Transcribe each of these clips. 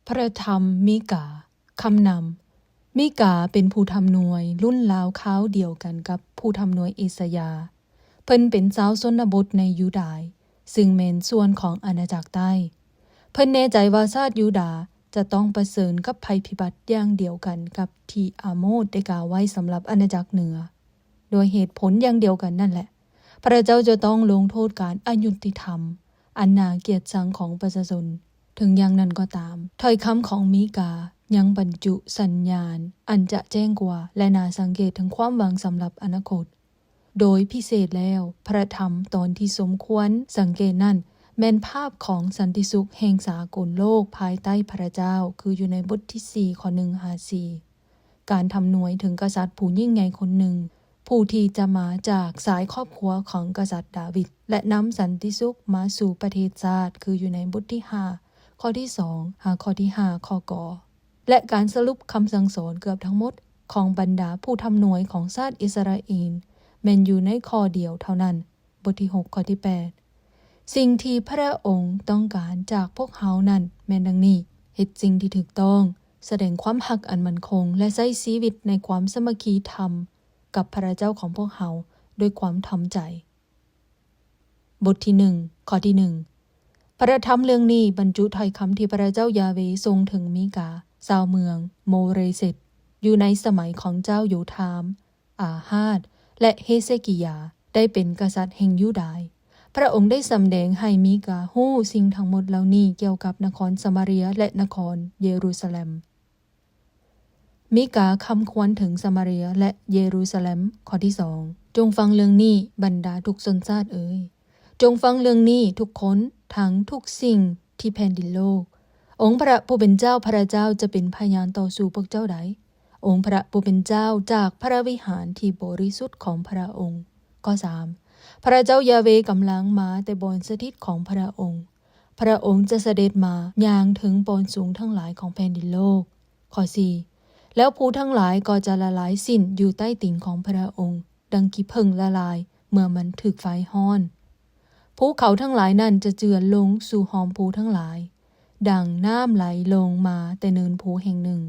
พระธรรมมิกาคำนำมิกาเป็นผู้ทำนวยรุ่นราวข้าวเดียวกันกับผู้ทำนวยเอสยาเพิ่นเป็นชาวชนบทในยูดาห์ซึ่งแม่นส่วนของอาณาจักรใต้เพิ่นแน่ใจว่าชาติยูดาห์จะต้องประเสริญกับภัยพิบัติอย่างเดียวกันกับที่อาโมสได้กล่าวไว้สำหรับอาณาจักรเหนือโดยเหตุผลอย่างเดียวกันนั่นแหละพระเจ้าจะต้องลงโทษการอยุติธรรมอันน่าเกลียดชังของประชาชนถึงอย่างนั้นก็ตามถ้อยคำของมีกายังบรรจุสัญญาณอันจะแจ้งกว่าและน่าสังเกตถึงความหวังสำหรับอนาคตโดยพิเศษแล้วพระธรรมตอนที่สมควรสังเกตนั่นแม่นภาพของสันติสุขแห่งสากลโลกภายใต้พระเจ้าคืออยู่ในบทที่4ข้อ1-4การทำนวยถึงกษัตริย์ผู้ยิ่งใหญ่คนหนึ่งผู้ที่จะมาจากสายครอบครัวของกษัตริย์ดาวิดและนำสันติสุขมาสู่ประเทศชาติคืออยู่ในบทที่5ข้อที่2ข้อที่5ข้อกอและการสรุปคำสั่งสอนเกือบทั้งหมดของบรรดาผู้ทำนวยของชาติอิสราเอลแม้นอยู่ในข้อเดียวเท่านั้นบทที่6ข้อที่8สิ่งที่พระองค์ต้องการจากพวกเขานั้นแม้นดังนี้เฮ็ดสิ่งที่ถูกต้องแสดงความรักอันมั่นคงและใช้ชีวิตในความสามัคคีธรรมกับพระเจ้าของพวกเขาด้วยความทำใจบทที่1ข้อที่1พระธรรมเรื่องนี้บรรจุถ้อยคำที่พระเจ้ายาเวห์ทรงถึงมีกาชาวเมืองโมเรเซตอยู่ในสมัยของเจ้าโยธามอาฮาดและเฮเซกิยาได้เป็นกษัตริย์แห่งยูดาห์พระองค์ได้สำแดงให้มีกาฮู้สิ่งทั้งหมดเหล่านี้เกี่ยวกับนครสมาเรียและนครเยรูซาเล็มมีกาคำควรถึงสมาเรียและเยรูซาเล็มข้อที่2จงฟังเรื่องนี้บรรดาทุกชนชาติเอ๋ยจงฟังเรื่องนี้ทุกคนทั้งทุกสิ่งที่แผ่นดินโลกองค์พระผู้เป็นเจ้าพระเจ้าจะเป็นพยานต่อสู่พวกเจ้าใดองค์พระผู้เป็นเจ้าจากพระวิหารที่บริสุทธิ์ของพระองค์ข้อ3พระเจ้ายาเวห์กำลังมาแต่บอนสถิตของพระองค์พระองค์จะเสด็จมาอย่างถึงบอนสูงทั้งหลายของแผ่นดินโลกข้อ4แล้วภูทั้งหลายก็จะละลายสิ้นอยู่ใต้ตีนของพระองค์ดังขี้ผึ้งละลายเมื่อมันถูกไฟฮ้อนภูเขาทั้งหลายนั้นจะเจือลงสู่หอมภูทั้งหลายดังน้ำไหลลงมาแต่เนินภูแห่งหนึ่ง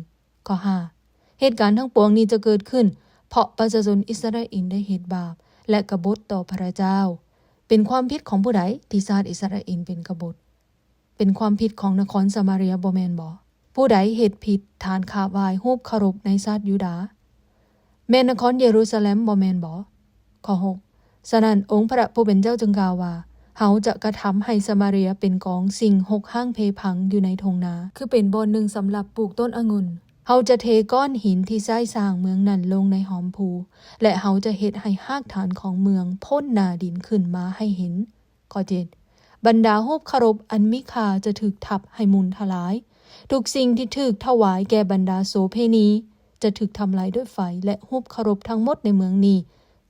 ข้อ5เหตุการณ์ทั้งปวงนี้จะเกิดขึ้นเพราะประชาชนอิสราเอลได้เหตุบาปและกบฏต่อพระเจ้าเป็นความผิดของผู้ใดที่ชาติอิสราเอลเป็นกบฏเป็นความผิดของนครสมาเรียบ่แม่นบ่ผู้ใดเหตุผิดฐานขาบายรูปเคารพในชาติยูดาห์แม่นครเยรูซาเล็มบ่แม่นบ่ข้อ6ฉะนั้นองค์พระผู้เป็นเจ้าจึงกล่าวว่าเฮาจะกระทำให้สมาเรียเป็นกองสิ่งหกห้างเพพังอยู่ในทงนาคือเป็นบ่อนหนึ่งสำหรับปลูกต้นองุ่นเฮาจะเทก้อนหินที่ใช้สร้างเมืองนั้นลงในหอมภูและเฮาจะเฮ็ดให้หากฐานของเมืองพ้นหน้าดินขึ้นมาให้เห็นข้อ7บรรดารูปเคารพอันมิค่าจะถูกทับให้มุนทลายทุกสิ่งที่ถูกถวายแก่บรรดาโสเพณีจะถูกทำลายด้วยไฟและรูปเคารพทั้งหมดในเมืองนี้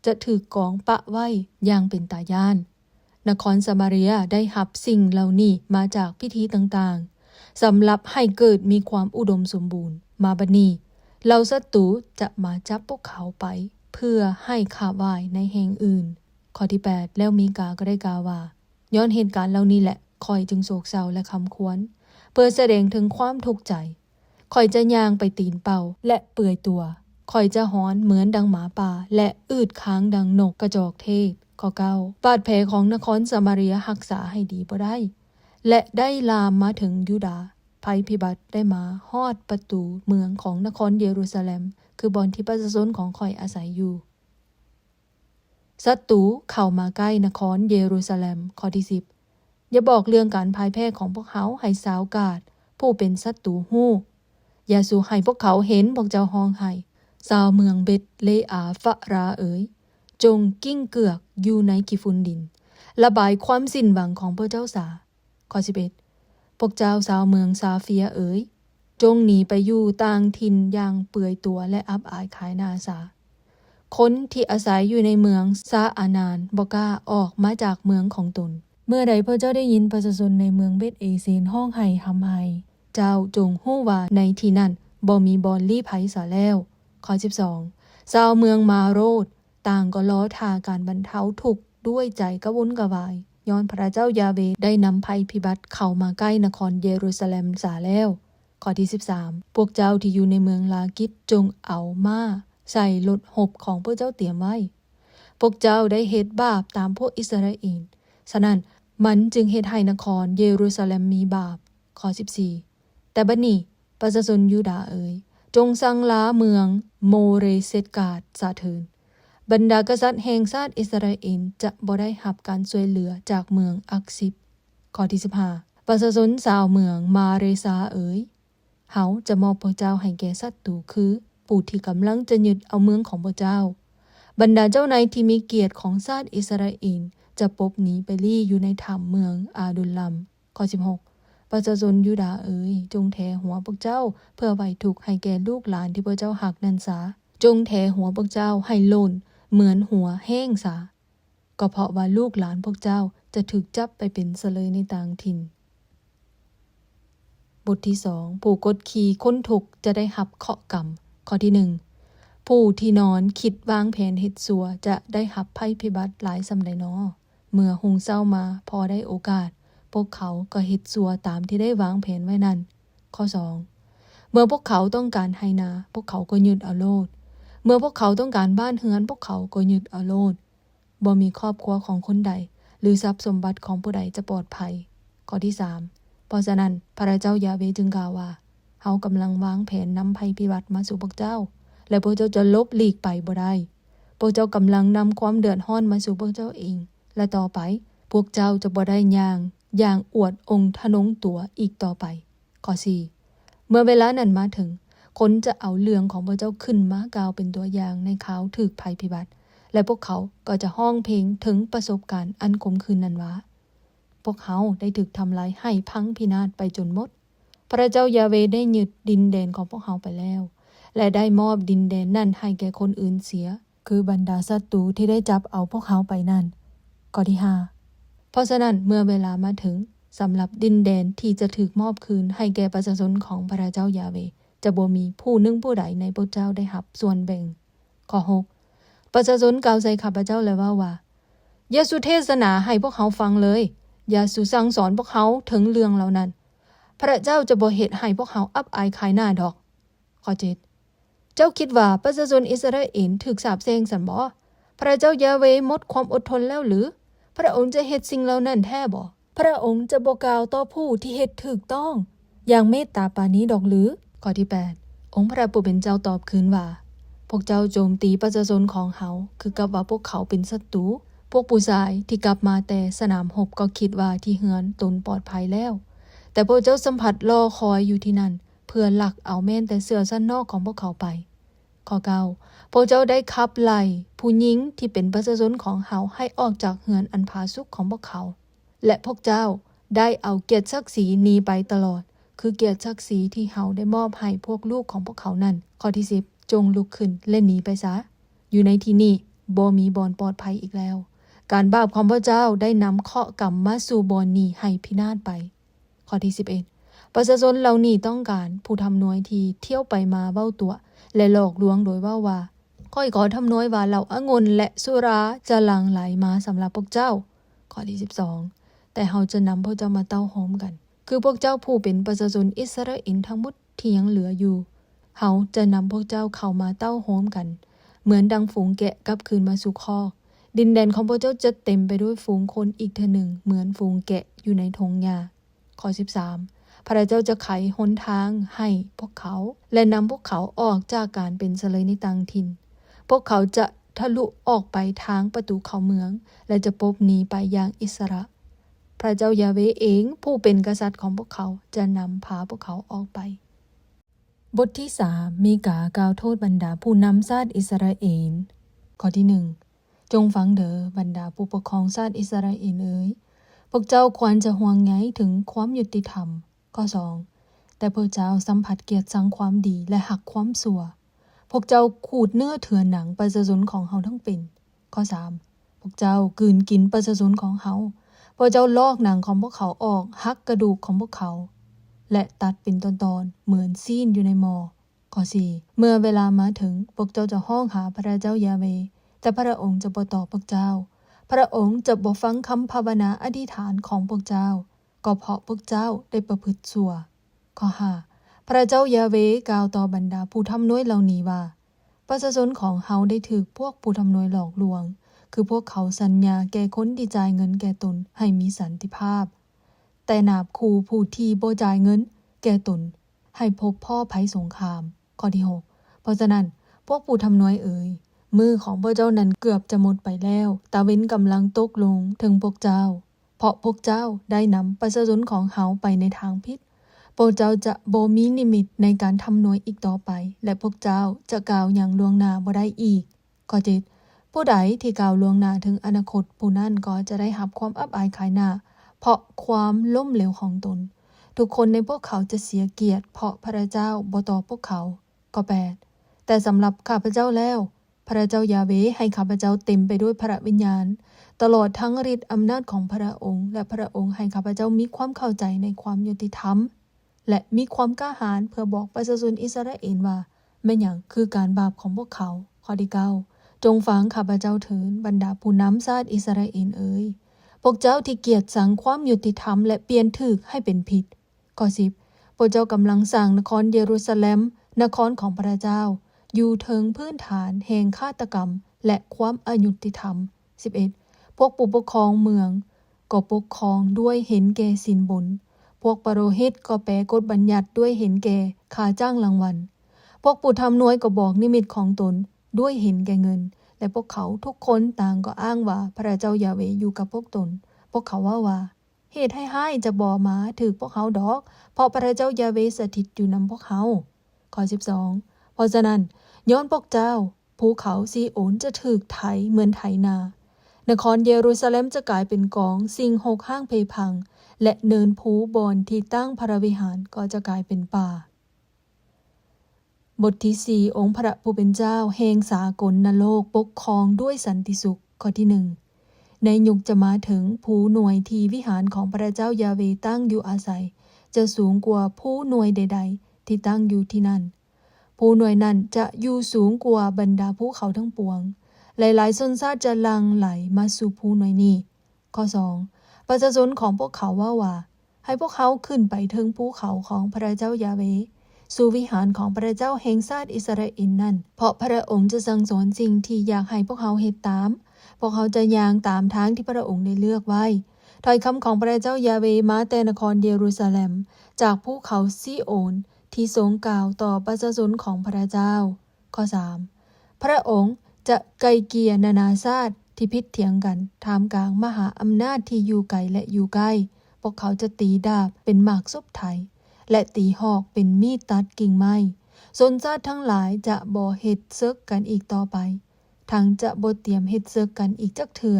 จะถูกกองปะไว้อย่างเป็นตาย้านนครสมาเรียได้รับสิ่งเหล่านี้มาจากพิธีต่างๆสำหรับให้เกิดมีความอุดมสมบูรณ์มาบัดนี้เหล่าศัตรูจะมาจับพวกเขาไปเพื่อให้ขาบายในแห่งอื่นข้อที่8แล้วมีกาก็ได้กล่าวว่าย้อนเหตุการณ์เหล่านี้แหละคอยจึงโศกเศร้าและคำควรเพื่อแสดงถึงความทุกข์ใจคอยจะย่างไปตีนเป่าและเปื่อยตัวคอยจะฮ้อนเหมือนดังหมาป่าและอืดค้างดังนกกระจอกเทศข้อ9บาดแผลของนครสมาเรียรักษาให้ดีบ่ได้และได้ลามมาถึงยูดาห์ภัยพิบัติได้มาฮอดประตูเมืองของนครเยรูซาเล็มคือบ่อนที่ประชาชนของข่อยอาศัยอยู่ศัตรูเข้ามาใกล้นครเยรูซาเล็มข้อที่10อย่าบอกเรื่องการพ่ายแพ้ของพวกเขาให้สาวกาดผู้เป็นศัตรูฮู้อย่าสู่ให้พวกเขาเห็นพวกเจ้าฮ้องไห้ชาวเมืองเบตเลอาฟะราเอ๋ยจงกิ้งเกือกอยู่ในขี้ฝุ่นดินระบายความสิ้นหวังของพระเจ้าสาข้อ11พวกเจ้าชาวเมืองซาเฟียเอ๋ยจงหนีไปอยู่ต่างถิ่นอย่างเปื่อยตัวและอับอายขายหน้าสาคนที่อาศัยอยู่ในเมืองซาอานานบ่กล้าออกมาจากเมืองของตนเมื่อใดพระเจ้าได้ยินประชาชนในเมืองเบธเอเซนห้องไห้หำไห้เจ้าจงฮู้ว่าในที่นั้นบ่มีบอนลี้ภัยซะแล้วข้อ12ชาวเมืองมาโรดต่างก็ล้อท่าการบรรเทาทุกข์ด้วยใจกระวนกระวายย้อนพระเจ้ายาเวห์ได้นำภัยพิบัติเข้ามาใกล้นครเยรูซาเล็มซะแล้ว ข้อที่13พวกเจ้าที่อยู่ในเมืองลากิดจงเอาม้าใส่รถหบของพวกเจ้าเตรียมไว้พวกเจ้าได้เฮ็ดบาปตามพวกอิสราเอลฉะนั้นมันจึงเฮ็ดให้นครเยรูซาเล็มมีบาปข้อ14แต่บัดนี้ประชาชนยูดาห์เอ๋ยจงสังลาเมืองโมเรเซตกาดซะเถิดบรรดากษัตริย์แห่งชาติอิสราเอลจะบ่ได้รับการช่วยเหลือจากเมืองอักซิบข้อที่15ประชาชนชาวเมืองมาเรซาเอ๋ยเฮาจะมอบพวกเจ้าให้แก่ศัตรูคือผู้ที่กำลังจะยึดเอาเมืองของพวกเจ้าบรรดาเจ้านายที่มีเกียรติของชาติอิสราเอลจะปบหนีไปลี่อยู่ในถ้ำเมืองอาดุลลัมข้อ16ประชาชนยูดาห์เอ๋ยจงแถหัวพวกเจ้าเพื่อไว้ทุกข์ให้แก่ลูกหลานที่พวกเจ้าหักนั้นซะจงแถหัวพวกเจ้าให้โลนเหมือนหัวแห้งซะก็เพราะว่าลูกหลานพวกเจ้าจะถูกจับไปเป็นเสลยในต่างถิ่นบทที่2ผู้กดขี่คนทุกข์จะได้รับเคราะห์กรรมข้อที่1ผู้ที่นอนคิดวางแผนเฮ็ดชั่วจะได้รับภัยพิบัติหลายสำใดน้อเมื่อหุงเช้ามาพอได้โอกาสพวกเขาก็เฮ็ดชั่วตามที่ได้วางแผนไว้นั้นข้อ2เมื่อพวกเขาต้องการไหนาพวกเขาก็ยึดเอาโลดเมื่อพวกเขาต้องการบ้านเฮือนพวกเขาก็ยึดเอาโลดบ่มีครอบครัวของคนใดหรือทรัพย์สมบัติของผู้ใดจะปลอดภัยข้อที่3เพราะฉะนั้นพระเจ้ายาเวห์จึงกล่าวว่าเฮากำลังวางแผนนำภัยพิบัติมาสู่พวกเจ้าและพวกเจ้าจะลบหลีกไปบ่ได้พวกเจ้ากำลังนำความเดือดร้อนมาสู่พวกเจ้าเองและต่อไปพวกเจ้าจะบ่ได้ย่างอวดองค์ทะนงตัวอีกต่อไปข้อ4เมื่อเวลานั้นมาถึงคนจะเอาเรื่องของพวกเจ้าขึ้นมากล่าวเป็นตัวอย่างในข่าวถึกภัยพิบัติและพวกเขาก็จะฮ้องเพลงถึงประสบการณ์อันขมขื่นนั้นว่าพวกเขาได้ถูกทำลายให้พังพินาศไปจนหมดพระเจ้ายาเวห์ได้ยึดดินแดนของพวกเขาไปแล้วและได้มอบดินแดนนั่นให้แก่คนอื่นเสียคือบรรดาศัตรูที่ได้จับเอาพวกเขาไปนั่นข้อที่5เพราะฉะนั้นเมื่อเวลามาถึงสำหรับดินแดนที่จะถูกมอบคืนให้แก่ประชาชนของพระเจ้ายาเวห์จะบ่มีผู้หนึ่งผู้ใดในพวกเจ้าได้รับส่วนแบ่งข้อ6ประชาชนกล่าวใส่ข้าพเจ้าแล้วว่าอย่าสุเทศนาให้พวกเขาฟังเลยอย่าสุสั่งสอนพวกเขาถึงเรื่องเหล่านั้นพระเจ้าจะบ่เฮ็ดให้พวกเขาอับอายขายหน้าดอกข้อ7เจ้าคิดว่าประชาชนอิสราเอลถูกสาปแช่งซั่นบ่พระเจ้ายาเวห์หมดความอดทนแล้วหรือพระองค์จะเฮ็ดสิ่งเหล่านั้นแท้บ่พระองค์จะบ่กล่าวต่อผู้ที่เฮ็ดถูกต้องอย่างเมตตาปราณีดอกหรือข้อที่8องค์พระผู้เป็นเจ้าตอบคืนว่าพวกเจ้าโจมตีประชาชนของเฮาคือกับว่าพวกเขาเป็นศัตรูพวกผู้ชายที่กลับมาแต่สนามรบก็คิดว่าที่เฮือนตนปลอดภัยแล้วแต่พวกเจ้าสัมผัสรอคอยอยู่ที่นั่นเพื่อลักเอาแม่นแต่เสื้อชั้นนอกของพวกเขาไปข้อ9พวกเจ้าได้ขับไล่ผู้หญิงที่เป็นประชาชนของเฮาให้ออกจากเฮือนอันผาสุกของพวกเขาและพวกเจ้าได้เอาเกียรติศักดิ์ศรีหนีไปตลอดคือเกียรติศักดิ์ศรีที่เฮาได้มอบให้พวกลูกของพวกเขานั่นข้อที่10จงลุกขึ้นและหนีไปซะอยู่ในที่นี้บ่มีบ่อนปลอดภัยอีกแล้วการบาปของพระเจ้าได้นำเคราะห์กรรมมาสู่บ่อนนี้ให้พินาศไปข้อที่11ประชาชนเหล่านี้ต้องการผู้ทำนวยที่เที่ยวไปมาเว้าตัวและหลอกลวงโดยว่าค่อยขอทำนวยว่าเหล่าองุ่นและสุราจะหลั่งไหลมาสำหรับพวกเจ้าข้อที่12แต่เฮาจะนำพวกเจ้ามาเต้าโฮมกันคือพวกเจ้าผู้เป็นประชาชนอิสราเอลทั้งหมดที่ยังเหลืออยู่เฮาจะนำพวกเจ้าเข้ามาเต้าโฮมกันเหมือนดังฝูงแกะกลับคืนมาสู่คอกดินแดนของพวกเจ้าจะเต็มไปด้วยฝูงคนอีกเทื่อหนึ่งเหมือนฝูงแกะอยู่ในทงหญ้าข้อ13พระเจ้าจะไขหนทางให้พวกเขาและนำพวกเขาออกจากการเป็นเสลยในต่างถิ่นพวกเขาจะทะลุออกไปทางประตูเข้าเมืองและจะปบหนีไปอย่างอิสระพระเจ้ายาเวห์เองผู้เป็นกษัตริย์ของพวกเขาจะนำพาพวกเขาออกไปบทที่3มีกากล่าวโทษบรรดาผู้นำชาติอิสราเอลข้อที่1จงฟังเด้อบรรดาผู้ปกครองชาติอิสราเอลเอ๋ยพวกเจ้าควรจะห่วงใยถึงความยุติธรรมข้อ2แต่พวกเจ้าสัมผัสเกียรติชังความดีและหักความชั่วพวกเจ้าขูดเนื้อเถื่อนหนังประชาชนของเฮาทั้งเป็นข้อ3พวกเจ้ากลืนกินประชาชนของเฮาพวกเจ้าลอกหนังของพวกเขาออกหักกระดูกของพวกเขาและตัดเป็นตอนๆเหมือนซีนอยู่ในหม้อข้อ4เมื่อเวลามาถึงพวกเจ้าจะฮ้องหาพระเจ้ายาเวห์แต่พระองค์จะบ่ตอบพวกเจ้าพระองค์จะบ่ฟังคำภาวนาอธิษฐานของพวกเจ้าก็เพราะพวกเจ้าได้ประพฤติชั่วข้อ5 พระเจ้ายาเวกล่าวต่อบรรดาผู้ทำน้วยเหล่านี้ว่าประชาชนของเฮาได้ถูกพวกผู้ทำน้วยหลอกลวงคือพวกเขาสัญญาแก่คนที่จ่ายเงินแก่ตนให้มีสันติภาพแต่นาบคู่ผู้ที่บ่จ่ายเงินแก่ตนให้พบพ่อภัยสงครามข้อที่6เพราะฉะนั้นพวกผู้ทำน้วยมือของพระเจ้านั้นเกือบจะหมดไปแล้วตาเว้นกำลังตกลงถึงพวกเจ้าเพราะพวกเจ้าได้นำประชาชนของเฮาไปในทางผิดพวกเจ้าจะบ่มีนิมิตในการทำน้วยอีกต่อไปและพวกเจ้าจะกล่าวอย่างล่วงหน้าบ่ได้อีกข้อ7ผู้ใดที่กล่าวล่วงหน้าถึงอนาคตผู้นั้นก็จะได้รับความอับอายขายหน้าเพราะความล้มเหลวของตนทุกคนในพวกเขาจะเสียเกียรติเพราะพระเจ้าบ่ต่อพวกเขาข้อ8แต่สำหรับข้าพเจ้าแล้วพระเจ้ายาเวให้ข้าพเจ้าเต็มไปด้วยพระวิญญาณตลอดทั้งฤทธิ์อำนาจของพระองค์และพระองค์ให้ข้าพเจ้ามีความเข้าใจในความยุติธรรมและมีความกล้าหาญเพื่อบอกประชาชนอิสราเอลว่าแม่นหยังคือการบาปของพวกเขาข้อที่9จงฟังข้าพเจ้าเถิดบรรดาผู้นำชาติอิสราเอลพวกเจ้าที่เกียจสังความยุติธรรมและเปลี่ยนถูกให้เป็นผิดข้อ10พวกเจ้ากำลังสร้างนครเยรูซาเล็มนครของพระเจ้าอยู่เทิงพื้นฐานแห่งฆาตกรรมและความอยุติธรรม11พวกผู้ปกครองเมืองก็ปกครองด้วยเห็นแก่สินบนพวกปโรหิตก็แปลกฎบัญญัติด้วยเห็นแก่ค่าจ้างรางวัลพวกผู้ทำน้วยก็บอกนิมิตของตนด้วยเห็นแก่เงินและพวกเขาทุกคนต่างก็อ้างว่าพระเจ้ายาเวอยู่กับพวกตนพวกเขาว่าเหตุให้จะบ่มาถือพวกเขาดอกเพราะพระเจ้ายาเวสถิตอยู่นำพวกเขาข้อ12เพราะฉะนั้นย้อนพวกเจ้าภูเขาซีโอนจะถูกไถเหมือนไถนานครเยรูซาเล็มจะกลายเป็นกองสิ่งหกห้างเพพังและเนินภูบอนที่ตั้งพระวิหารก็จะกลายเป็นป่าบทที่4องค์พระผู้เป็นเจ้าแห่งสากลนโลกปกครองด้วยสันติสุขข้อที่1ในยุคจะมาถึงผู้หน่วยที่วิหารของพระเจ้ายาเวตั้งอยู่อาศัยจะสูงกว่าผู้หน่วยใดๆที่ตั้งอยู่ที่นั่นผู้หน่วยนั้นจะอยู่สูงกว่าบรรดาภูเขาทั้งปวงหลายๆชนชาติจะหลั่งไหลมาสู่ผู้หน่วยนี้ข้อ2ประชาชนของพวกเขาว่าให้พวกเขาขึ้นไปถึงภูเขาของพระเจ้ายาเวสู่วิหารของพระเจ้าแห่งชาติอิสราเอลนั่นเพราะพระองค์จะสั่งสอนสิ่งที่อยากให้พวกเขาเฮ็ดตามพวกเขาจะย่างตามทางที่พระองค์ได้เลือกไว้ถ้อยคำของพระเจ้ายาเวมาแต่นครเยรูซาเล็มจากภูเขาซีโอนที่ทรงกล่าวต่อประชาชนของพระเจ้าข้อ3พระองค์จะไกลเกลี่ยนานาชาติที่พิดเถียงกันท่ามกลางมหาอำนาจที่อยู่ไกลและอยู่ใกล้พวกเขาจะตีดาบเป็นหมากซบไถและตีหอกเป็นมีดตัดกิ่งไม้ชนชาติทั้งหลายจะบ่เฮ็ดศึกกันอีกต่อไปทั้งจะบ่เตรียมเฮ็ดศึกกันอีกจักเทื่อ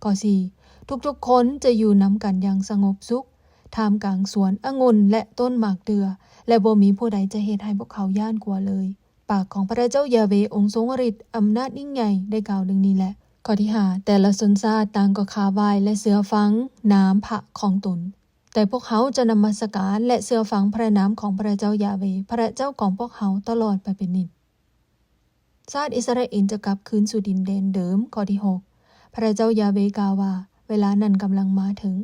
ข้อ4ทุกๆคนจะอยู่นำกันอย่างสงบสุขท่ามกลางสวนองุ่นและต้นหมากเดือและบ่มีผู้ใดจะเฮ็ดให้พวกเขาย่านกลัวเลยปากของพระเจ้ายาเวองค์ทรงฤทธิ์อำนาจยิ่งใหญ่ได้กล่าวดังนี้แหละข้อที่5แต่ละชนชาติต่างก็คาไหว้และเสือฟังน้ำพระของตนแต่พวกเขาจะนมัสการและเสือฟังพระนามของพระเจ้ายาเวพระเจ้าของพวกเขาตลอดไปเป็นนิจชาติอิสราเอลจะกลับคืนสู่ดินแดนเดิมข้อที่6พระเจ้ายาเวกล่าวว่าเวลานั้นกำลังมาถึง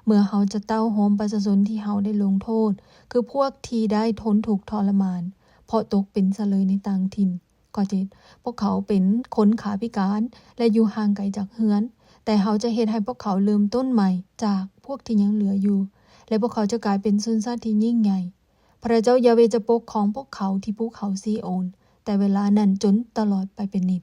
เมื่อเขาจะเต้าโหมประชาชนที่เขาได้ลงโทษคือพวกที่ได้ทนถูกทรมานเพราะตกเป็นเสลยในต่างถิ่นข้อ7พวกเขาเป็นคนขาพิการและอยู่ห่างไกลจากเฮือนแต่เขาจะเฮ็ดให้พวกเขาเริ่มต้นใหม่จากพวกที่ยังเหลืออยู่และพวกเขาจะกลายเป็นชนชาติที่ยิ่งใหญ่พระเจ้ายาเวจะปกครองพวกเขาที่ภูเขาซีโอนแต่เวลานั้นจนตลอดไปเป็นนิจ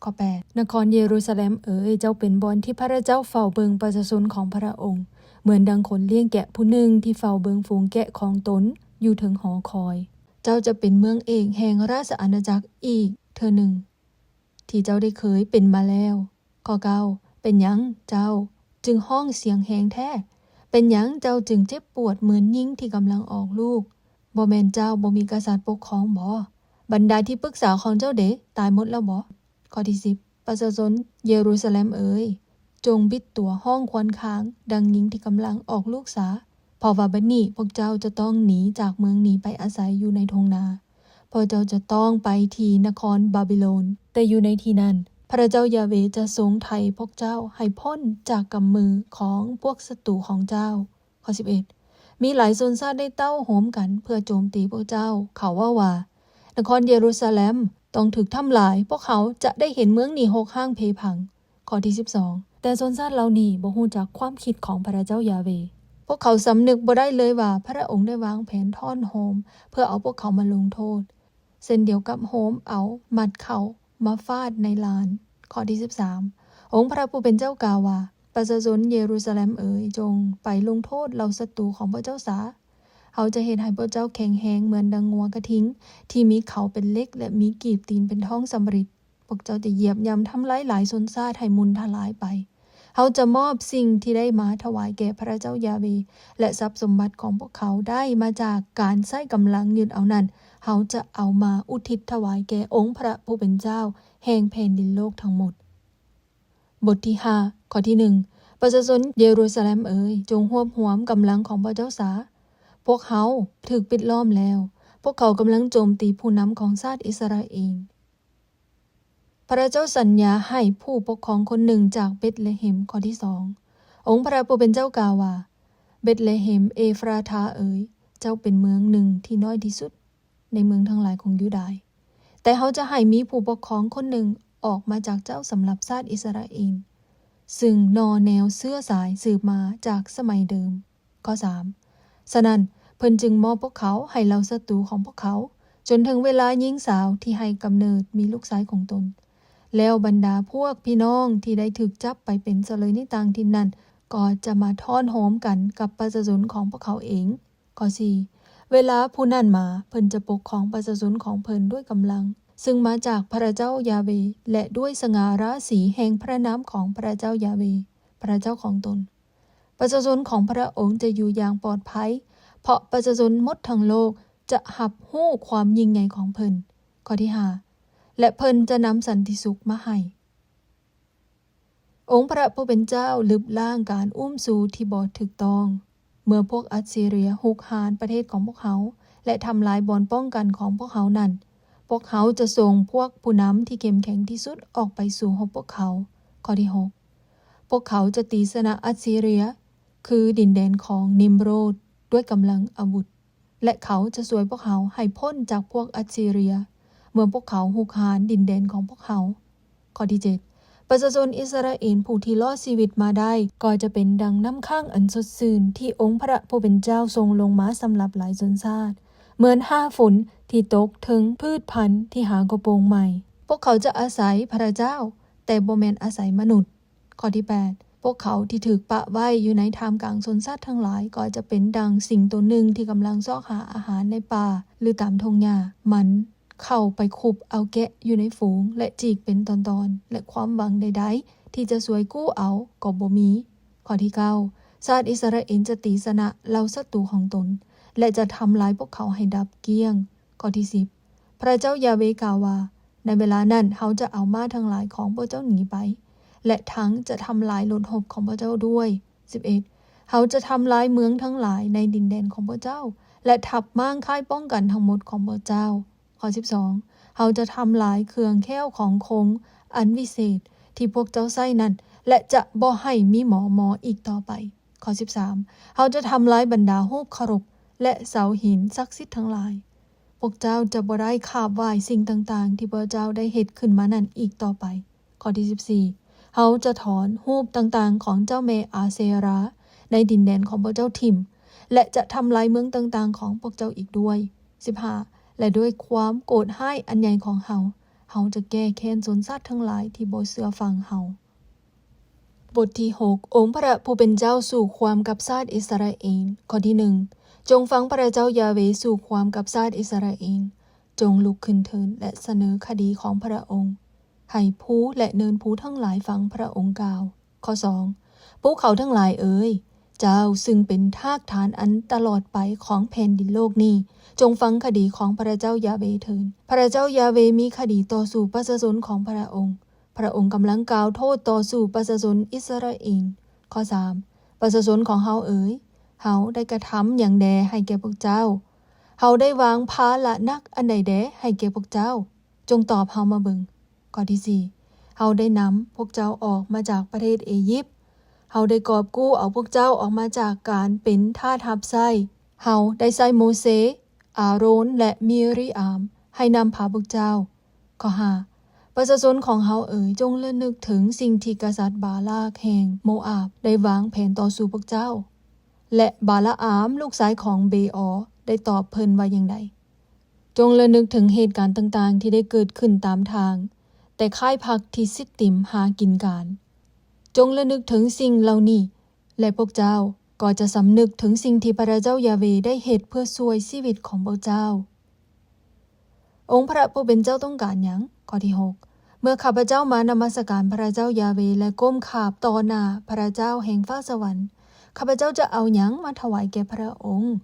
ข้อ8นครเยรูซาเล็มเจ้าเป็นบ่อนที่พระเจ้าเฝ้าเบิงประชาชนของพระองค์เหมือนดังคนเลี้ยงแกะผู้หนึ่งที่เฝ้าเบิงฝูงแกะของตนอยู่ถึงหอคอยเจ้าจะเป็นเมืองเอกแห่งราชอาณาจักรอีกเทื่อหนึ่งที่เจ้าได้เคยเป็นมาแล้วข้อ9เป็นหยังเจ้าจึงห้องเสียงแหงแท้เป็นหยังเจ้าจึงเจ็บปวดเหมือนหญิงที่กำลังออกลูกบ่แม่นเจ้าบ่มีกษัตริย์ปกครองบ่บรรดาที่ปรึกษาของเจ้าเดตายหมดแล้วบ่ข้อที่10ประชาชนเยรูซาเล็มจงบิดตัวห้องควนค้างดังหญิงที่กำลังออกลูกสาเพราะว่าบัดนี้พวกเจ้าจะต้องหนีจากเมืองนี้ไปอาศัยอยู่ในทงนาเพราะเจ้าจะต้องไปที่นครบาบิโลนแต่อยู่ในที่นั้นพระเจ้ายาเวจะทรงไถ่พวกเจ้าให้พ้นจากกำมือของพวกศัตรูของเจ้าข้อ11 มีหลายชนชาติได้เต้าโหมกันเพื่อโจมตีพวกเจ้าเขาว่านครเยรูซาเล็มต้องถูกทำลายพวกเขาจะได้เห็นเมืองนี้หกห้างเพพังข้อที่12แต่ชนชาติเหล่านี้บ่ฮู้จักความคิดของพระเจ้ายาเวห์พวกเขาสำนึกบ่ได้เลยว่าพระองค์ได้วางแผนท่อนโหมเพื่อเอาพวกเขามาลงโทษเช่นเดียวกับโหมเอามัดเขามาฟาดในลานข้อที่13องค์พระผู้เป็นเจ้ากล่าวว่าประชาชนเยรูซาเล็มเอ๋ยจงไปลงโทษเหล่าศัตรูของพระเจ้าซะเขาจะเฮ็ดให้พระเจ้าแข็งแรงเหมือนดังงัวกระทิงที่มีเขาเป็นเล็กและมีกีบตีนเป็นท้องสำริดพวกเจ้าจะเหยียบย่ำทำลายหลายชนชาติให้มุนทลายไปเขาจะมอบสิ่งที่ได้มาถวายแก่พระเจ้ายาเวห์และทรัพย์สมบัติของพวกเขาได้มาจากการใช้กำลังยึดเอานั้นเขาจะเอามาอุทิศถวายแก่องค์พระผู้เป็นเจ้าแห่งแผ่นดินโลกทั้งหมดบทที่5ข้อที่1ประชาชนเยรูซาเล็มเอ๋ยจงรวบรวมกำลังของพระเจ้าซะพวกเขาถูกปิดล้อมแล้วพวกเขากำลังโจมตีผู้นำของชาติอิสราเอลพระเจ้าสัญญาให้ผู้ปกครองคนหนึ่งจากเบธเลเฮมข้อที่2องค์พระผู้เป็นเจ้ากล่าวว่าเบธเลเฮมเอฟราธาเอ๋ยเจ้าเป็นเมืองหนึ่งที่น้อยที่สุดในเมืองทั้งหลายของยูดาห์แต่เขาจะให้มีผู้ปกครองคนหนึ่งออกมาจากเจ้าสำหรับชาติอิสราเอลซึ่งนอแนวเสื้อสายสืบมาจากสมัยเดิมข้อ3ฉะนั้นเพิ่นจึงมอบพวกเขาให้เหล่าศัตรูของพวกเขาจนถึงเวลาหญิงสาวที่ให้กำเนิดมีลูกชายของตนแล้วบรรดาพวกพี่น้องที่ได้ถูกจับไปเป็นเฉลยในต่างถิ่นนั้นก็จะมาท่อนโหมกันกับประชาชนของพวกเขาเองข้อ4เวลาผู้นั้นมาเพิ่นจะปกครองประชาชนของเพิ่นด้วยกำลังซึ่งมาจากพระเจ้ายาเวห์และด้วยสง่าราศีแห่งพระนามของพระเจ้ายาเวห์พระเจ้าของตนประชาชนของพระองค์จะอยู่อย่างปลอดภัยเพราะประชาชนหมดทั้งโลกจะหับหู้ความยิ่งใหญ่ของเพิ่นข้อที่5และเพิ่นจะนำสันติสุขมาให้องค์พระผู้เป็นเจ้าลึบล้างการอุ้มสู่ที่บ่ถูกต้องเมื่อพวกอัสซีเรียฮุกหานประเทศของพวกเขาและทำลายบ่อนป้องกันของพวกเขานั้นพวกเขาจะส่งพวกผู้นำที่เข้มแข็งที่สุดออกไปสู่รบพวกเขาข้อที่6พวกเขาจะตีชนะอัสซีเรียคือดินแดนของนิมโรดด้วยกำลังอาวุธและเขาจะช่วยพวกเขาให้พ้นจากพวกอัสซีเรียเมื่อพวกเขาฮุกหานดินแดนของพวกเขาข้อที่7ประชาชนอิสราเอลผู้ที่รอดชีวิตมาได้ก็จะเป็นดังน้ำค้างอันสดชื่นที่องค์พระผู้เป็นเจ้าทรงลงมาสำหรับหลายชนชาติเหมือนฝนที่ตกถึงพืชพันธุ์ที่หากระโปรงใหม่พวกเขาจะอาศัยพระเจ้าแต่บ่แม่นอาศัยมนุษย์ข้อที่8พวกเขาที่ถูกปะไว้อยู่ในท่ามกลางชนชาติทั้งหลายก็จะเป็นดังสิ่งตัวหนึ่งที่กำลังซอกหาอาหารในป่าหรือตามทุ่งหญ้ามันเข้าไปคุบเอาแกะอยู่ในฝูงและจีกเป็นตอนๆและความหวังใดๆที่จะสวยกู้เอาก็บ่มีข้อที่9ชาติอิสราเอลจะตีชนะเหล่าศัตรูของตนและจะทำลายพวกเขาให้ดับเกลี้ยงข้อที่10พระเจ้ายาเวห์กล่าวว่าในเวลานั้นเขาจะเอาม้าทั้งหลายของพระเจ้าหนีไปและทั้งจะทำลายรถหบของพระเจ้าด้วย11เขาจะทำลายเมืองทั้งหลายในดินแดนของพระเจ้าและทับม้างค่ายป้องกันทั้งหมดของพระเจ้าข้อ12เขาจะทำลายเครื่องแค้วของคงอันวิเศษที่พวกเจ้าใช้นั้นและจะบ่ให้มีหมออีกต่อไปข้อ13เขาจะทำลายบรรดารูปเคารพและเสาหินศักดิ์สิทธิ์ทั้งหลายพวกเจ้าจะบ่ได้คาบไหว้สิ่งต่างๆที่พระเจ้าได้เฮ็ดขึ้นมานั้นอีกต่อไปข้อที่14เขาจะถอนรูปต่างๆของเจ้าแม่อาเซราในดินแดนของพระเจ้าทิมและจะทำลายเมืองต่างๆของพวกเจ้าอีกด้วย15และด้วยความโกรธร้ายอันใหญ่ของเขาจะแก้แค้นชนชาติทั้งหลายที่บ่เชื่อฟังเขาบทที่6องค์พระผู้เป็นเจ้าสู่ความกับชาติอิสราเอลข้อที่1จงฟังพระเจ้ายาเวห์สู่ความกับชาติอิสราเอลจงลุกขึ้นเถิดและเสนอคดีของพระองค์ให้ผู้และเนินผู้ทั้งหลายฟังพระองค์กล่าวข้อ2ภูเขาทั้งหลายเอ๋ยเจ้าซึ่งเป็นทากฐานอันตลอดไปของแผ่นดินโลกนี้จงฟังคดีของพระเจ้ายาเวห์เถิดพระเจ้ายาเวห์มีคดีต่อสู้ประชาชนของพระองค์กำลังกล่าวโทษต่อสู้ประชาชนอิสราเอลข้อ3ประชาชนของเฮาเอ๋ยเฮาได้กระทำอย่างใดให้แก่พวกเจ้าเฮาได้วางภาระหนักอันใดแดให้แก่พวกเจ้าจงตอบเฮามาเบิ่งข้อที่4เฮาได้นำพวกเจ้าออกมาจากประเทศอียิปต์ เฮาได้กอบกู้เอาพวกเจ้าออกมาจากการเป็นทาสทับไส้เฮาได้ใช้โมเสสอาโรนและมิริอามให้นำพาพวกเจ้าข้อ5ประชาชนของเฮาจงระลึกถึงสิ่งที่กษัตริย์บาลากแห่งโมอาบได้วางแผนต่อสู้พวกเจ้าและบาลาอามลูกชายของเบออได้ตอบเพิ่นว่าอย่างไรจงระลึกถึงเหตุการณ์ต่างๆที่ได้เกิดขึ้นตามทางแต่ค่ายพักที่ซิดติมหากินการจงระลึกถึงสิ่งเหล่านี้และพวกเจ้าก็จะสำนึกถึงสิ่งที่พระเจ้ายาเวได้เฮ็ดเพื่อช่วยชีวิตของพวกเจ้าองค์พระผู้เป็นเจ้าต้องการหยังข้อที่6เมื่อข้าพเจ้ามานมัสการพระเจ้ายาเวและก้มขาบต่อหน้าพระเจ้าแห่งฟ้าสวรรค์ข้าพเจ้าจะเอาหยังมาถวายแก่พระองค์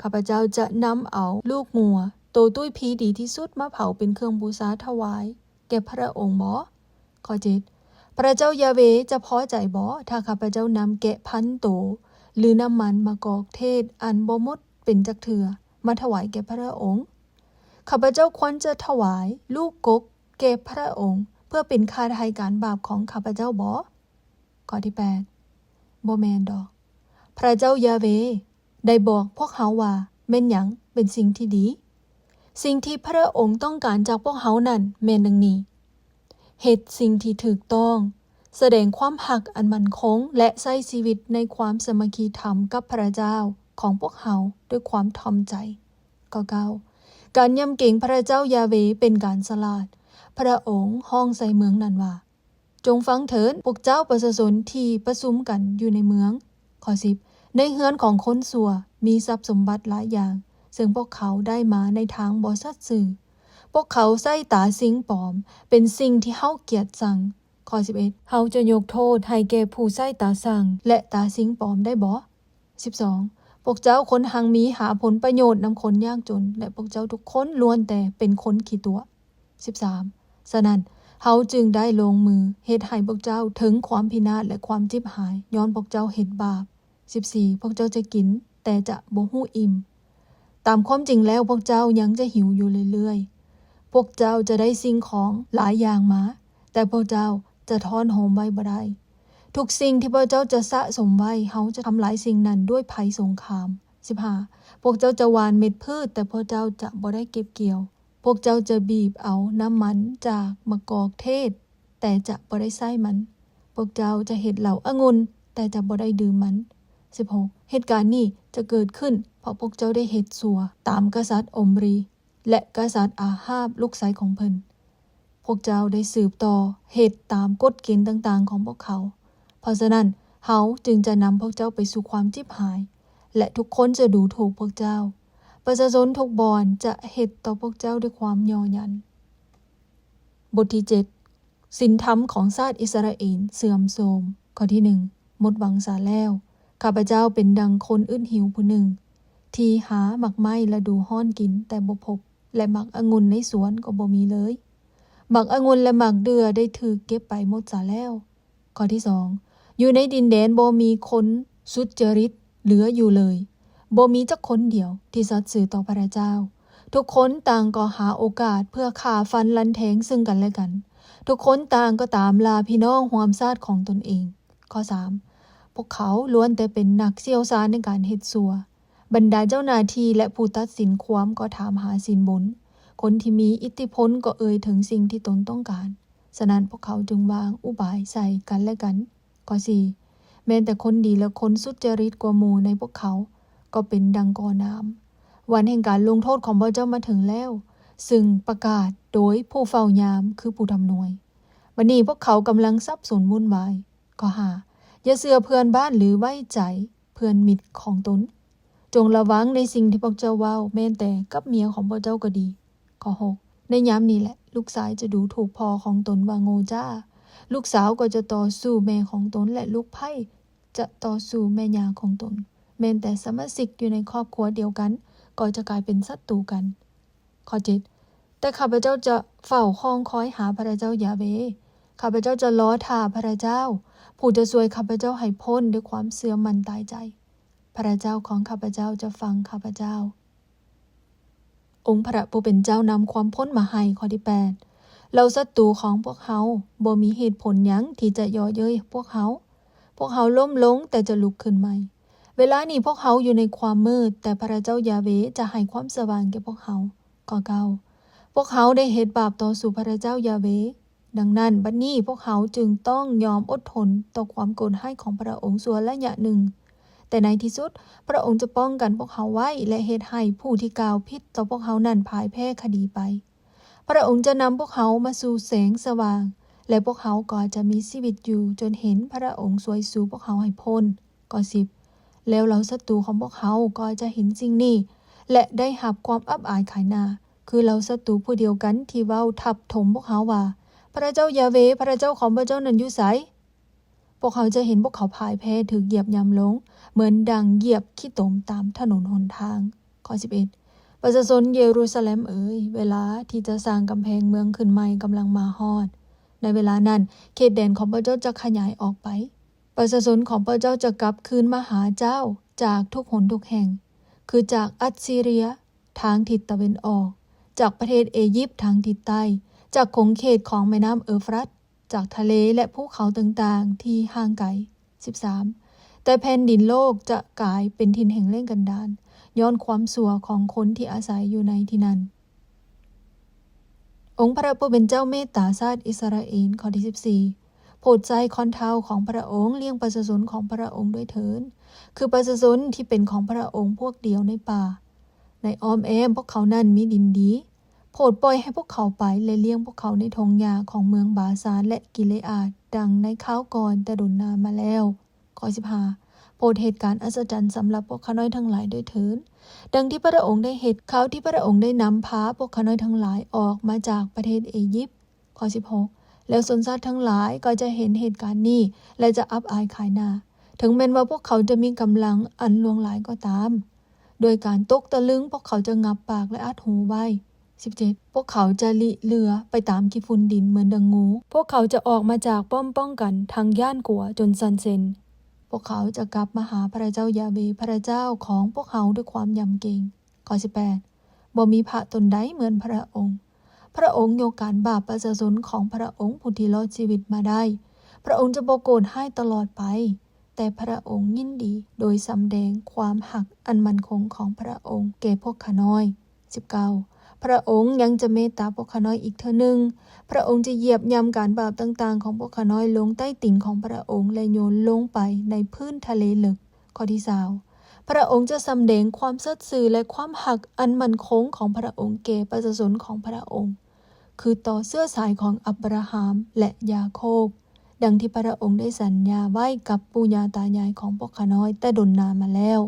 ข้าพเจ้าจะนำเอาลูกงัวโตตุ้ยพีดีที่สุดมาเผาเป็นเครื่องบูชาถวายแก่พระองค์บ่ข้อ7พระเจ้ายาเวจะพอใจบ่ถ้าข้าพเจ้านำแกะ1,000 ตัวหรือน้ำมันมะกอกเทศอันบ่หมดเป็นจักเทื่อมาถวายแก่พระองค์ข้าพเจ้าควรจะถวายลูกกบแก่พระองค์เพื่อเป็นค่าไถ่การบาปของข้าพเจ้าบ่ข้อที่8บ่แม่นดอกพระเจ้ายาเวได้บอกพวกเฮาว่าแม่นหยังเป็นสิ่งที่ดีสิ่งที่พระองค์ต้องการจากพวกเฮานั้นแม่นดังนี้เฮ็ดสิ่งที่ถูกต้องแสดงความหักอันมั่นคงและใช้ชีวิตในความสามัคคีธรรมกับพระเจ้าของพวกเฮาด้วยความถ่อมใจข้อ9การยำเกรงพระเจ้ายาเวเป็นการฉลาดพระองค์ห้องใส่เมืองนั้นว่าจงฟังเถิดพวกเจ้าประชาชนที่ประชุมกันอยู่ในเมืองข้อ10ในเฮือนของคนชั่วมีทรัพย์สมบัติหลายอย่างซึ่งพวกเขาได้มาในทางบ่สัตย์ซื่อพวกเขาใส่ตาสิ่งปลอมเป็นสิ่งที่เฮาเกลียดชังข้อ11เฮาจะยกโทษให้แก่ผู้ใส่ตาสั่งและตาสิ่งปลอมได้บ่12พวกเจ้าคนหังมีหาผลประโยชน์นำคนยากจนและพวกเจ้าทุกคนล้วนแต่เป็นคนขี้ตัว13ฉะนั้นเฮาจึงได้ลงมือเฮ็ดให้พวกเจ้าถึงความพินาศและความจิบหายย้อนพวกเจ้าเฮ็ดบาป14พวกเจ้าจะกินแต่จะบ่ฮู้อิ่มตามความจริงแล้วพวกเจ้ายังจะหิวอยู่เรื่อยๆพวกเจ้าจะได้สิ่งของหลายอย่างมาแต่พวกเจ้าจะทอนโหมไว้บ่ได้ทุกสิ่งที่พวกเจ้าจะสะสมไว้เฮาจะทำลายสิ่งนั้นด้วยภัยสงคราม15พวกเจ้าจะหว่านเม็ดพืชแต่พวกเจ้าจะบ่ได้เก็บเกี่ยวพวกเจ้าจะบีบเอาน้ำมันจากมะกอกเทศแต่จะบ่ได้ใช้มันพวกเจ้าจะเฮ็ดเหล้าองุ่นแต่จะบ่ได้ดื่มมัน16เหตุการณ์นี้จะเกิดขึ้นเพราะพวกเจ้าได้เฮ็ดชั่วตามกษัตริย์อมรีและกษัตริย์อาฮาบลูกชายของเพิ่นพวกเจ้าได้สืบต่อเฮ็ดตามกฎเกณฑ์ต่างๆของพวกเขาเพราะฉะนั้นเฮาจึงจะนำพวกเจ้าไปสู่ความจิบหายและทุกคนจะดูถูกพวกเจ้าประชาชนทุกบอนจะเฮ็ดต่อพวกเจ้าด้วยความย่อหยันบทที่7ศีลธรรมของชาติอิสราเอลเสื่อมโทรมข้อที่1หมดหวังซะแล้วข้าพเจ้าเป็นดังคนอึดหิวผู้หนึ่งที่หาหมักไม้ฤดูร้อนกินแต่บ่พบและหมักองุ่นในสวนก็บ่มีเลยหมักองุ่นและหมักเดือได้ถูกเก็บไปหมดซะแล้วข้อที่2อยู่ในดินแดนบ่มีคนสุจริตเหลืออยู่เลยบ่มีจักคนเดียวที่สัตย์ซื่อต่อพระเจ้าทุกคนต่างก็หาโอกาสเพื่อฆ่าฟันลันแทงซึ่งกันและกันทุกคนต่างก็ตามลาพี่น้องร่วมชาติของตนเองข้อ3พวกเขาล้วนแต่เป็นนักเชี่ยวชาญในการเฮ็ดชั่วบรรดาเจ้าหน้าที่และผู้ตัดสินความก็ถามหาสินบนคนที่มีอิทธิพลก็ถึงสิ่งที่ตนต้องการฉะนั้นพวกเขาจึงวางอุบายใส่กันและกันข้อ4แม้แต่คนดีและคนสุจริตกว่าหมู่ในพวกเขาก็เป็นดังกอน้ำวันแห่งการลงโทษของพระเจ้ามาถึงแล้วซึ่งประกาศโดยผู้เฝ้ายามคือผู้ทำนวยวันนี้พวกเขากำลังสับสนวุ่นวายข้อ5อย่าเชื่อเพื่อนบ้านหรือไว้ใจเพื่อนมิตรของตนจงระวังในสิ่งที่พวกเจ้าเว้าแม้แต่กับเมียของพวกเจ้าก็ดีข้อ6ในยามนี้แหละลูกชายจะดูถูกพ่อของตนว่าโง่จ้าลูกสาวก็จะต่อสู้แม่ของตนและลูกไผ่จะต่อสู้แม่ย่าของตนแม้แต่สมาชิกอยู่ในครอบครัวเดียวกันก็จะกลายเป็นศัตรูกันข้อ7แต่ข้าพเจ้าจะเฝ้าคอยคอยหาพระเจ้ายาเวข้าพเจ้าจะรอท่าพระเจ้าผู้จะช่วยข้าพเจ้าให้พ้นด้วยความเชื่อมั่นตายใจพระเจ้าของข้าพเจ้าจะฟังข้าพเจ้าองค์พระผู้เป็นเจ้านำความพ้นมาให้ข้อที่8เราศัตรูของพวกเขาบ่มีเหตุผลหยังที่จะย่อเย้ยพวกเขา พวกเขาล้มลงแต่จะลุกขึ้นใหม่เวลานี้พวกเขาอยู่ในความมืดแต่พระเจ้ายาเวจะให้ความสว่างแก่พวกเขาข้อ9พวกเขาได้เฮ็ดบาปต่อสู่พระเจ้ายาเวดังนั้นบัดนี้พวกเขาจึงต้องยอมอดทนต่อความโกรธให้ของพระองค์ส่วนระยะหนึ่งแต่ในที่สุดพระองค์จะป้องกันพวกเขาไว้และเฮ็ดให้ผู้ที่กล่าวผิดต่อพวกเขานั้นพ่ายแพ้คดีไปพระองค์จะนำพวกเขามาสู่แสงสว่างและพวกเขาก็จะมีชีวิตอยู่จนเห็นพระองค์สวยสู่พวกเขาให้พ้นข้อ10แล้วเหล่าศัตรูของพวกเขาก็จะเห็นสิ่งนี้และได้รับความอับอายขายหน้าคือเหล่าศัตรูผู้เดียวกันที่เว้าทับถมพวกเขาว่าพระเจ้ายาเวพระเจ้าของพระเจ้านั้นอยู่ไสพวกเขาจะเห็นพวกเขาพ่ายแพ้ถูกเหยียบย่ำลงเหมือนดังเหยียบขี้ตมตามถนนหนทางข้อ11ประชาชนเยรูซาเล็มเวลาที่จะสร้างกำแพงเมืองขึ้นใหม่กำลังมาฮอดในเวลานั้นเขตแดนของพระเจ้าจะขยายออกไปประชาชนของพระเจ้าจะกลับคืนมาหาเจ้าจากทุกหนทุกแห่งคือจากอัสซีเรียทางทิศตะวันออกจากประเทศอียิปต์ทางทิศใต้จากขงเขตของแม่น้ำเอฟรัตจากทะเลและภูเขาต่างๆที่ห่างไกล13แต่แผ่นดินโลกจะกลายเป็นถิ่นแห่งแล้งกันดารย้อนความชั่วของคนที่อาศัยอยู่ในที่นั้นองค์พระผู้เป็นเจ้าเมตตาชาติอิสราเอลข้อที่14โปรดใจคอนเท้าของพระองค์เลี้ยงประชาชนของพระองค์ด้วยเถิดคือประชาชนที่เป็นของพระองค์พวกเดียวในป่าในอ้อมแอมพวกเขานั้นมีดินดีโปรดปล่อยให้พวกเขาไปและเลี้ยงพวกเขาในทงหญ้าของเมืองบาซานและกิเลอาดดังในข้าวก่อนแต่ดนนานมาแล้วข้อ15โปรดเหตุการณ์อัศจรรย์สำหรับพวกข้าน้อยทั้งหลายด้วยเถิดดังที่พระองค์ได้เหตุเขาที่พระองค์ได้นำพาพวกข้าน้อยทั้งหลายออกมาจากประเทศอียิปต์ข้อ16แล้วชนชาติทั้งหลายก็จะเห็นเหตุการณ์นี้และจะอับอายขายหน้าถึงแม้ว่าพวกเขาจะมีกำลังอันลวงหลายก็ตามโดยการตกตะลึงพวกเขาจะงับปากและอัดหูไว้17พวกเขาจะลิเรือไปตามขี้ฝุ่นดินเหมือนดังงูพวกเขาจะออกมาจากป้อมป้องกันทางย่านกัวจนสันเซนพวกเขาจะกลับมาหาพระเจ้ายาเวพระเจ้าของพวกเขาด้วยความยำเกรงข้อ18บ่มีพระตนใดเหมือนพระองค์พระองค์ยกการบาปประชาชนของพระองค์ผู้ที่รอดชีวิตมาได้พระองค์จะบ่โกรธให้ตลอดไปแต่พระองค์ยินดีโดยสำแดงความหักอันมั่นคงของพระองค์แก่พวกข้าน้อย19พระองค์ยังจะเมตตาพวกข้าน้อยอีกเท่านึงพระองค์จะเหยียบย่ำการบาปต่างๆของพวกข้าน้อยลงใต้ติ่งของพระองค์และโยนลงไปในพื้นทะเลลึกข้อที่20พระองค์จะสำแดงความสัตย์ซื่อและความหักอันมั่นคงของพระองค์แก่ประชาชนของพระองค์คือต่อเสื้อสายของอับราฮัมและยาโคบดังที่พระองค์ได้สัญญาไว้กับปู่ย่าตายายของพวกข้าน้อยแต่ดนนานมาแล้ว